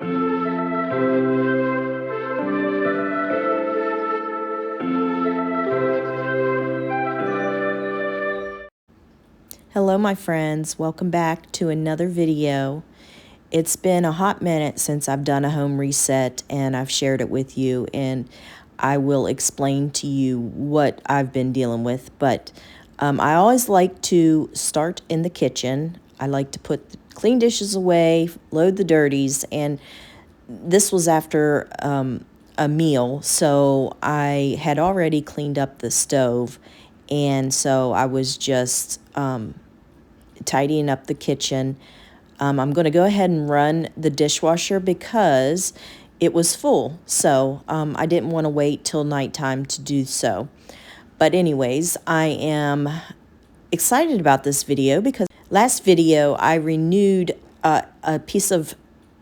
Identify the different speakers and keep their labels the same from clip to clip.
Speaker 1: Hello, my friends. Welcome back to another video. It's been a hot minute since I've done a home reset and I've shared it with you, and I will explain to you what I've been dealing with. But I always like to start in the kitchen. I like to put the clean dishes away, load the dirties, and this was after a meal, so I had already cleaned up the stove, and so I was just tidying up the kitchen. I'm going to go ahead and run the dishwasher because it was full, so I didn't want to wait till nighttime to do so. But anyways, I am excited about this video because last video I renewed a piece of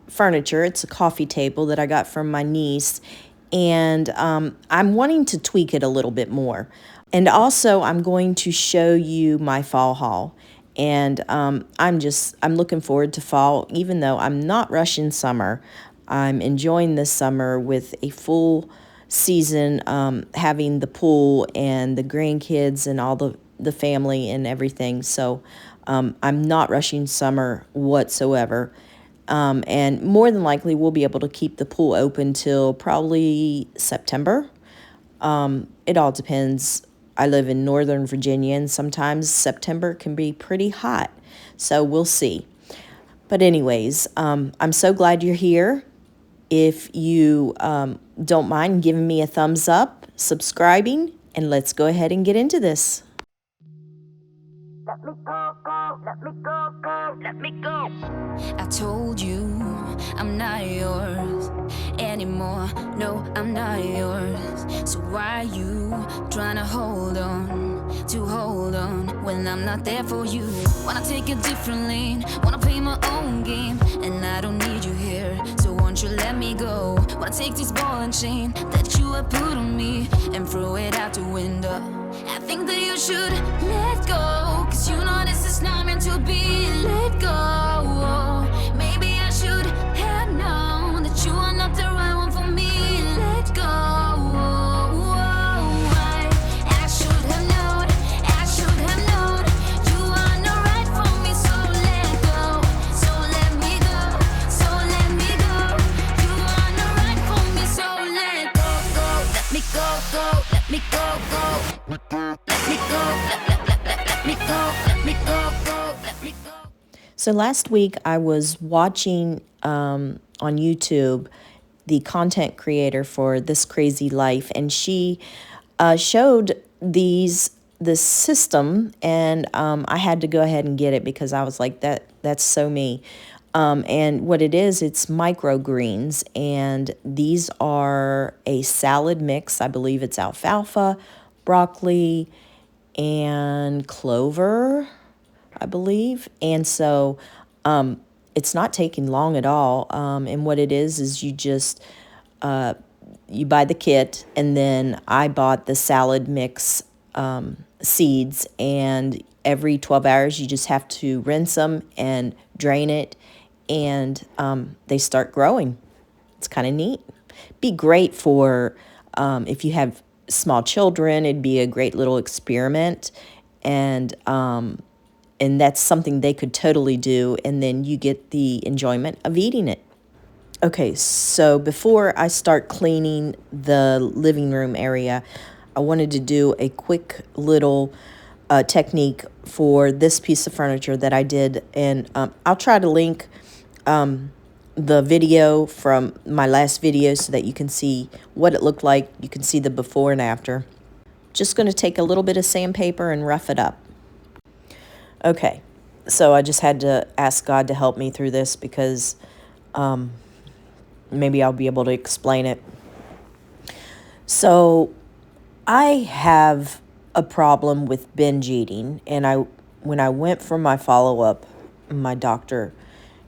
Speaker 1: furniture. It's a coffee table that I got from my niece, and I'm wanting to tweak it a little bit more. And also I'm going to show you my fall haul. And I'm looking forward to fall, even though I'm not rushing summer. I'm enjoying this summer with a full season, having the pool and the grandkids and all the family and everything. So I'm not rushing summer whatsoever. And more than likely, we'll be able to keep the pool open till probably September. It all depends. I live in Northern Virginia, and sometimes September can be pretty hot. So we'll see. But anyways, I'm so glad you're here. If you don't mind giving me a thumbs up, subscribing, and let's go ahead and get into this.
Speaker 2: Let me go, go, let me go, go, let me go. I told you I'm not yours anymore. No, I'm not yours. So why you trying to hold on when I'm not there for you? Wanna take a different lane, wanna play my own game, and I don't need you here. So won't you let me go? Wanna take this ball and chain that you have put on me and throw it out the window. I think that you should let go, 'cause you know this is not meant to be. Let go. Maybe I should have known that you are not the right one for me. Let go. I should have known, I should have known you are not right for me. So let go, so let me go, so let me go. You are not right for me, so let go, go. Let me go, go. Let me go, go. Let me go, let me go, let me go, go, let me go.
Speaker 1: So last week I was watching on YouTube the content creator for This Crazy Life, and she showed this system, and I had to go ahead and get it because I was like, that's so me. And what it is, it's microgreens, and these are a salad mix. I believe it's alfalfa, broccoli, and clover, I believe. And so it's not taking long at all. And what it is you just you buy the kit, and then I bought the salad mix seeds, and every 12 hours you just have to rinse them and drain it, and they start growing. It's kind of neat. Be great for if you have small children. It'd be a great little experiment, and that's something they could totally do, and then you get the enjoyment of eating it. Okay, so before I start cleaning the living room area, I wanted to do a quick little technique for this piece of furniture that I did, and I'll try to link the video from my last video so that you can see what it looked like. You can see the before and after. Just going to take a little bit of sandpaper and rough it up. Okay, so I just had to ask God to help me through this because maybe I'll be able to explain it. So I have a problem with binge eating, and when I went for my follow-up, my doctor,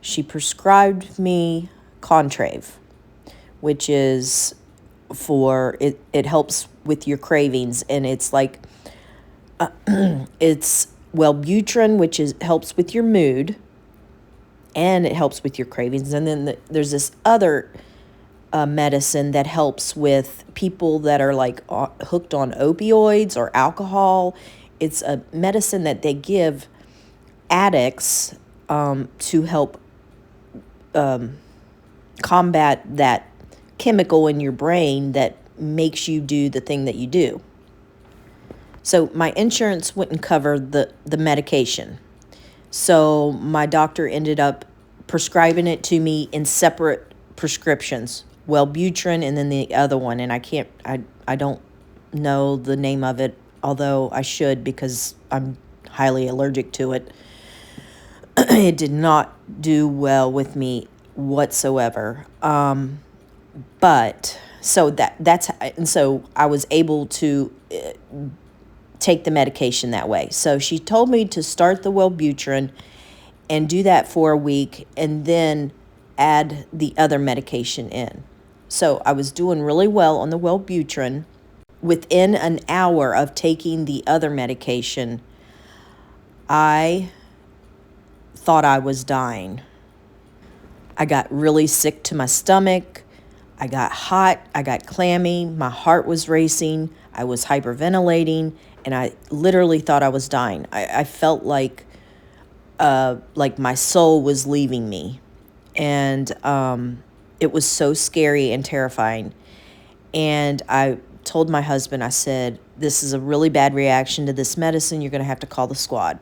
Speaker 1: she prescribed me Contrave, which is for, it helps with your cravings, and it's like, it's Wellbutrin, which helps with your mood, and it helps with your cravings. And then there's this other medicine that helps with people that are like hooked on opioids or alcohol. It's a medicine that they give addicts to help combat that chemical in your brain that makes you do the thing that you do. So my insurance wouldn't cover the medication. So my doctor ended up prescribing it to me in separate prescriptions, Wellbutrin and then the other one. And I don't know the name of it, although I should because I'm highly allergic to it. It did not do well with me whatsoever. But so so I was able to take the medication that way. So she told me to start the Wellbutrin and do that for a week and then add the other medication in. So I was doing really well on the Wellbutrin. Within an hour of taking the other medication, I thought I was dying. I got really sick to my stomach. I got hot. I got clammy. My heart was racing. I was hyperventilating, and I literally thought I was dying. I felt like my soul was leaving me, and it was so scary and terrifying. And I told my husband, I said, "This is a really bad reaction to this medicine. You're going to have to call the squad."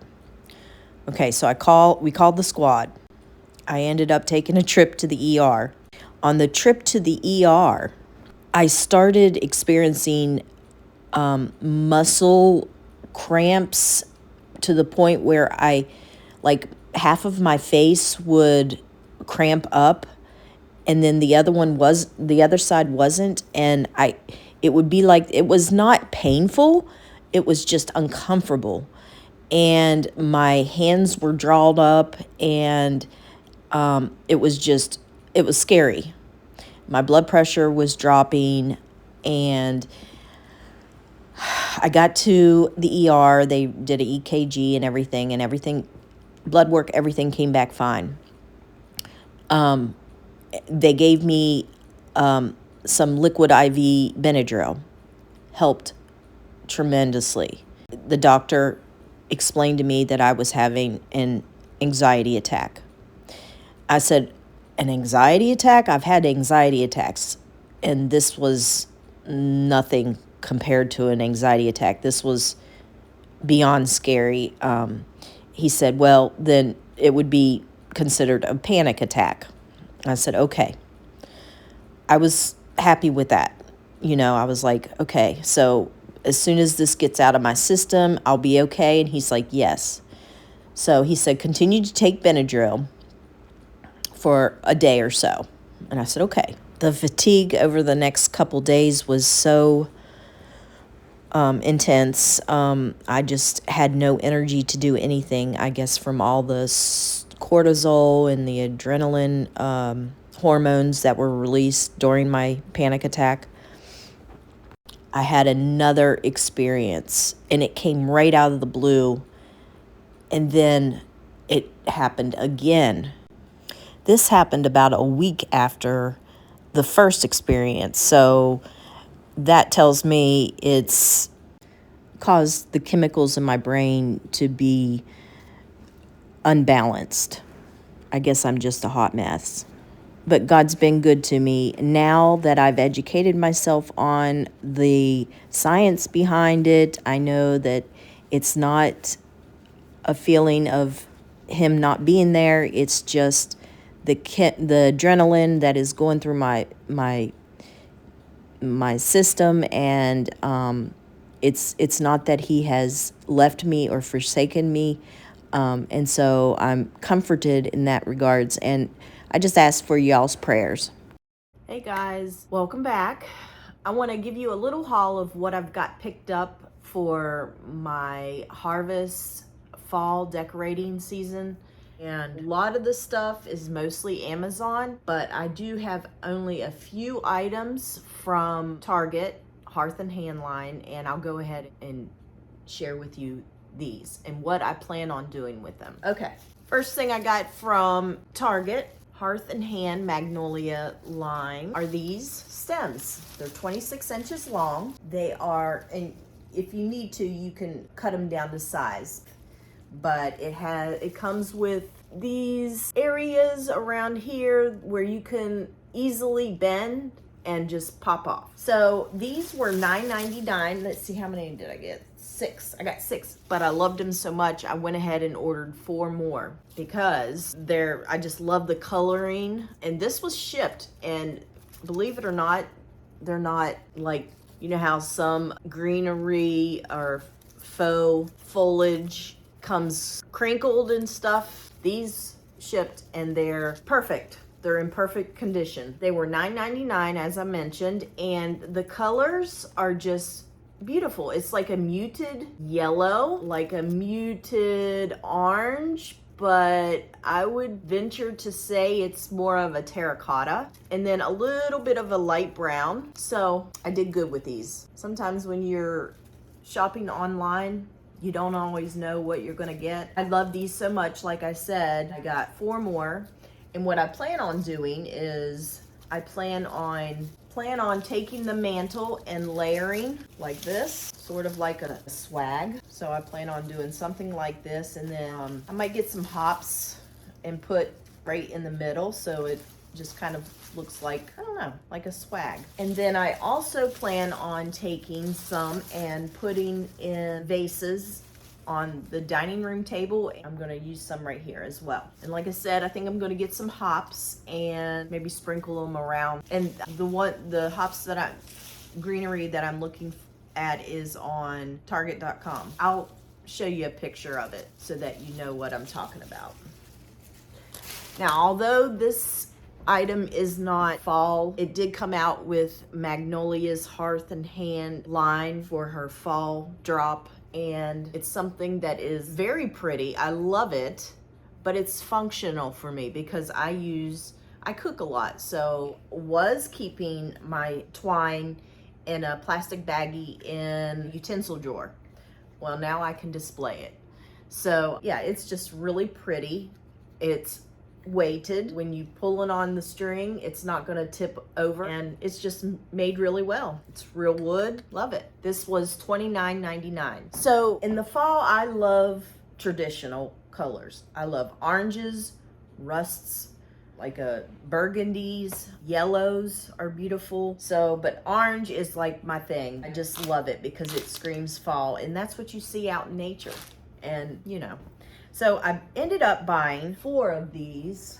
Speaker 1: Okay, so we called the squad. I ended up taking a trip to the ER. On the trip to the ER, I started experiencing muscle cramps to the point where half of my face would cramp up, and then the other side wasn't, and it would be like, it was not painful, it was just uncomfortable, and my hands were drawn up, and it was scary. My blood pressure was dropping, and I got to the ER. They did an EKG and everything, blood work, everything came back fine. They gave me some liquid IV Benadryl. Helped tremendously. The doctor explained to me that I was having an anxiety attack. I said, "An anxiety attack? I've had anxiety attacks." And this was nothing compared to an anxiety attack. This was beyond scary. He said, "Well, then it would be considered a panic attack." I said, "Okay." I was happy with that. I was like, okay, so as soon as this gets out of my system, I'll be okay. And he's like, "Yes." So he said, "Continue to take Benadryl for a day or so." And I said, okay. The fatigue over the next couple days was so intense. I just had no energy to do anything, I guess, from all the cortisol and the adrenaline hormones that were released during my panic attack. I had another experience, and it came right out of the blue, and then it happened again. This happened about a week after the first experience, so that tells me it's caused the chemicals in my brain to be unbalanced. I guess I'm just a hot mess. But God's been good to me. Now that I've educated myself on the science behind it, I know that it's not a feeling of him not being there. It's just the adrenaline that is going through my system, and it's not that he has left me or forsaken me, and so I'm comforted in that regards, and I just ask for y'all's prayers. Hey guys, welcome back. I want to give you a little haul of what I've got picked up for my harvest fall decorating season. And a lot of the stuff is mostly Amazon, but I do have only a few items from Target, Hearth and Hand line, and I'll go ahead and share with you these and what I plan on doing with them. Okay, First thing I got from Target, Hearth and Hand Magnolia line, are these stems. They're 26 inches long. They are, and if you need to, you can cut them down to size. But it comes with these areas around here where you can easily bend and just pop off. So these were $9.99. Let's see, how many did I get? 6. I got 6, but I loved them so much I went ahead and ordered 4 more because I just love the coloring. And this was shipped, and believe it or not, they're not like, you know how some greenery or faux foliage comes crinkled and stuff. These shipped and they're perfect. They're in perfect condition. They were $9.99 as I mentioned, and the colors are just beautiful. It's like a muted yellow, like a muted orange, but I would venture to say it's more of a terracotta, and then a little bit of a light brown. So I did good with these. Sometimes when you're shopping online, you don't always know what you're gonna get. I love these so much. Like I said, I got 4 more. And what I plan on doing is I plan on taking the mantle and layering like this, sort of like a swag. So I plan on doing something like this, and then I might get some hops and put right in the middle so it just kind of looks like, I don't know, like a swag. And then I also plan on taking some and putting in vases on the dining room table. I'm gonna use some right here as well. And like I said, I think I'm gonna get some hops and maybe sprinkle them around. And the hops greenery that I'm looking at is on target.com. I'll show you a picture of it so that you know what I'm talking about. Now, although this item is not fall, it did come out with Magnolia's Hearth and Hand line for her fall drop, and it's something that is very pretty. I love it, but it's functional for me because I cook a lot, so was keeping my twine in a plastic baggie in a utensil drawer. Well, now I can display it. So yeah, it's just really pretty. It's weighted. When you pull it on the string, it's not going to tip over, and it's just made really well. It's real wood. Love it. This was $29.99. So in the fall, I love traditional colors. I love oranges, rusts, like burgundies, yellows are beautiful. So, but orange is like my thing. I just love it because it screams fall, and that's what you see out in nature. And you know, so I ended up buying 4 of these.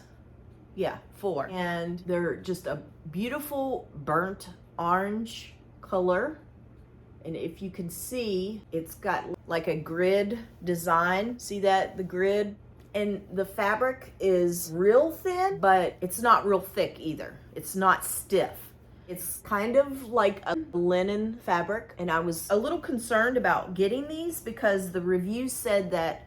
Speaker 1: Yeah, 4. And they're just a beautiful burnt orange color. And if you can see, it's got like a grid design. See that, the grid? And the fabric is real thin, but it's not real thick either. It's not stiff. It's kind of like a linen fabric. And I was a little concerned about getting these because the reviews said that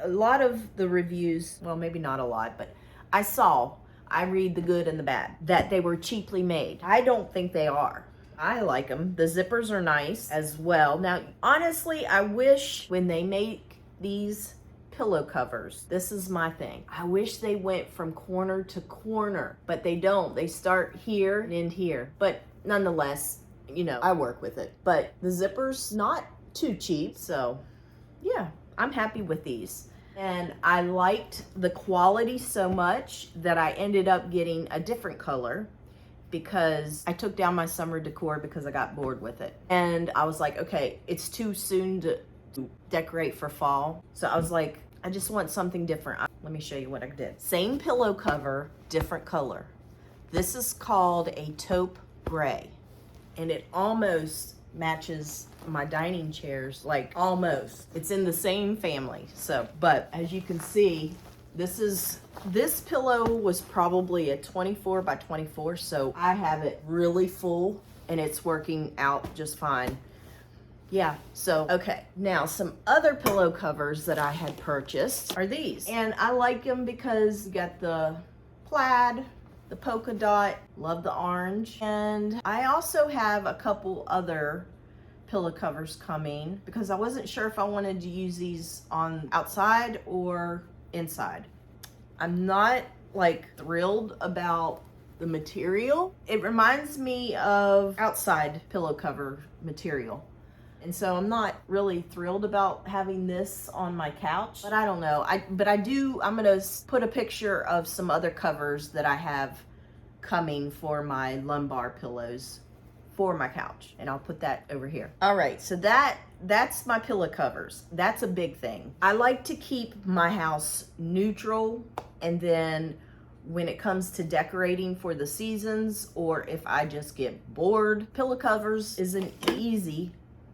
Speaker 1: a lot of the reviews, well, maybe not a lot, but I read the good and the bad, that they were cheaply made. I don't think they are. I like them. The zippers are nice as well. Now, honestly, I wish when they make these pillow covers, this is my thing, I wish they went from corner to corner, but they don't. They start here and end here. But nonetheless, you know, I work with it. But the zipper's not too cheap, so yeah, I'm happy with these. And I liked the quality so much that I ended up getting a different color because I took down my summer decor because I got bored with it. And I was like, okay, it's too soon to decorate for fall. So I was like, I just want something different. Let me show you what I did. Same pillow cover, different color. This is called a taupe gray, and it almost matches my dining chairs, like almost. It's in the same family. So, but as you can see, this pillow was probably a 24 by 24, so I have it really full and it's working out just fine. Yeah, so, okay. Now, some other pillow covers that I had purchased are these. And I like them because you got the plaid, the polka dot, love the orange. And I also have a couple other pillow covers coming because I wasn't sure if I wanted to use these on outside or inside. I'm not like thrilled about the material. It reminds me of outside pillow cover material. And so I'm not really thrilled about having this on my couch, but I don't know. I'm gonna put a picture of some other covers that I have coming for my lumbar pillows for my couch, and I'll put that over here. All right, so that's my pillow covers. That's a big thing. I like to keep my house neutral, and then when it comes to decorating for the seasons, or if I just get bored, pillow covers is an easy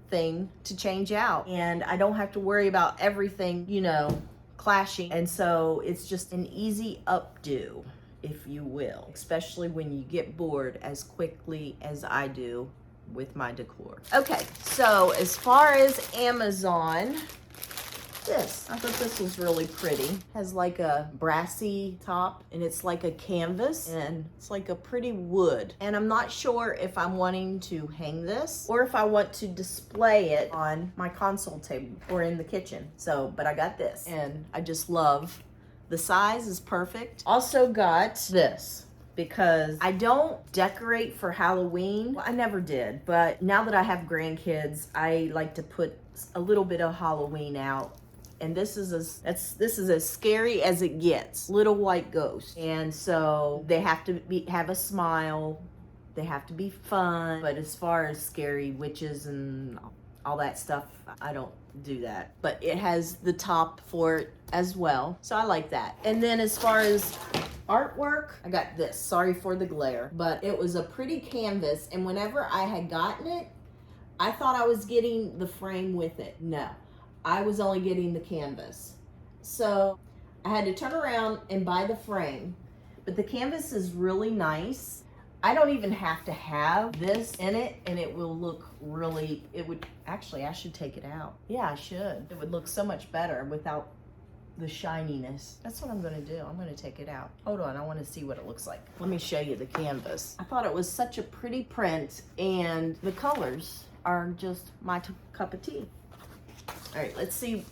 Speaker 1: thing to change out, and I don't have to worry about everything, you know, clashing. And so it's just an easy updo, if you will, especially when you get bored as quickly as I do with my decor. Okay, so as far as Amazon, I thought this was really pretty. Has like a brassy top, and it's like a canvas, and it's like a pretty wood. And I'm not sure if I'm wanting to hang this or if I want to display it on my console table or in the kitchen. So, but I got this, and I just love the size is perfect. Also got this, because I don't decorate for Halloween. Well, I never did, but now that I have grandkids, I like to put a little bit of Halloween out. And this is as scary as it gets. Little white ghosts. And so they have to have a smile. They have to be fun. But as far as scary witches and all that stuff, I don't do that. But it has the top for it as well. So I like that. And then as far as artwork, I got this. Sorry for the glare. But it was a pretty canvas. And whenever I had gotten it, I thought I was getting the frame with it. No. I was only getting the canvas. So I had to turn around and buy the frame. But the canvas is really nice. I don't even have to have this in it, and it will look really, actually, I should take it out. Yeah, I should. It would look so much better without the shininess. That's what I'm gonna do. I'm gonna take it out. Hold on, I wanna see what it looks like. Let me show you the canvas. I thought it was such a pretty print, and the colors are just my cup of tea. All right, let's see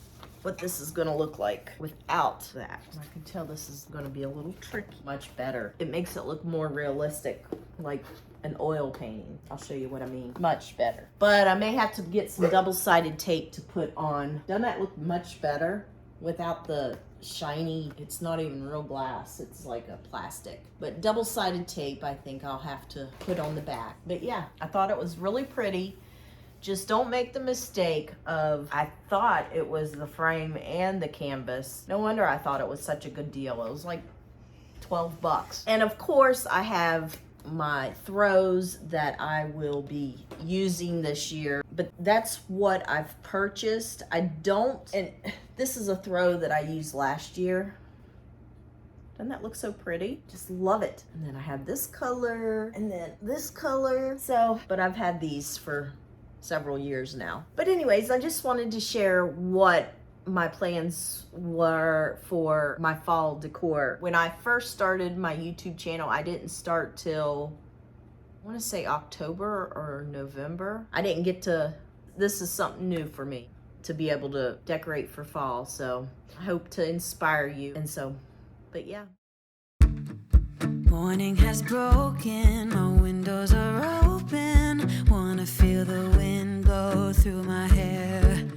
Speaker 1: what this is gonna look like without that. I can tell this is gonna be a little tricky. Much better. It makes it look more realistic, like an oil painting. I'll show you what I mean. Much better. But I may have to get some double-sided tape to put on. Doesn't that look much better without the shiny? It's not even real glass. It's like a plastic. But double-sided tape, I think I'll have to put on the back. But yeah, I thought it was really pretty. Just don't make the mistake of, I thought it was the frame and the canvas. No wonder I thought it was such a good deal. It was like 12 bucks. And of course I have my throws that I will be using this year, but that's what I've purchased. And this is a throw that I used last year. Doesn't that look so pretty? Just love it. And then I have this color and then this color. So, but I've had these for several years now. But anyways, I just wanted to share what my plans were for my fall decor. When I first started my YouTube channel, I didn't start till, I want to say October or November. I didn't get to, this is something new for me to be able to decorate for fall. So I hope to inspire you. And so, but yeah.
Speaker 2: Morning has broken, my windows are open. Wanna feel the wind blow through my hair.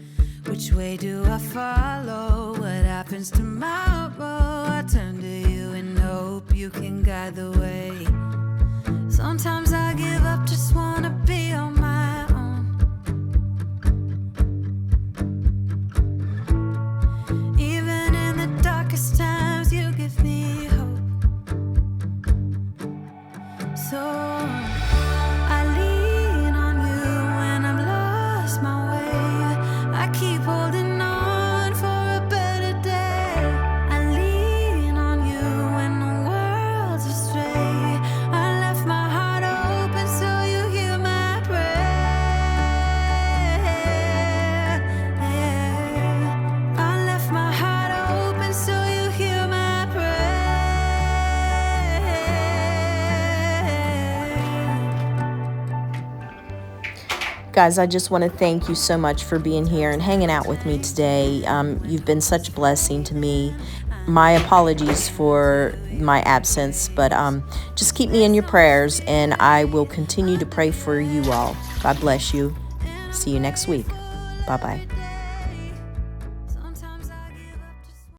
Speaker 2: Which way do I follow? What happens tomorrow? I turn to you and hope you can guide the way. Sometimes I give up, just wanna be on my own. Even in the darkest times, you give me hope. So I lean on you when I'm lost my way. I keep holding on for a better day. I lean on you when the world's astray. I left my heart open so you hear my prayer. I left my heart open so you hear my prayer.
Speaker 1: Guys, I just want to thank you so much for being here and hanging out with me today. You've been such a blessing to me. my apologies for my absence, but just keep me in your prayers, and I will continue to pray for you all. God bless you. See you next week. Bye-bye.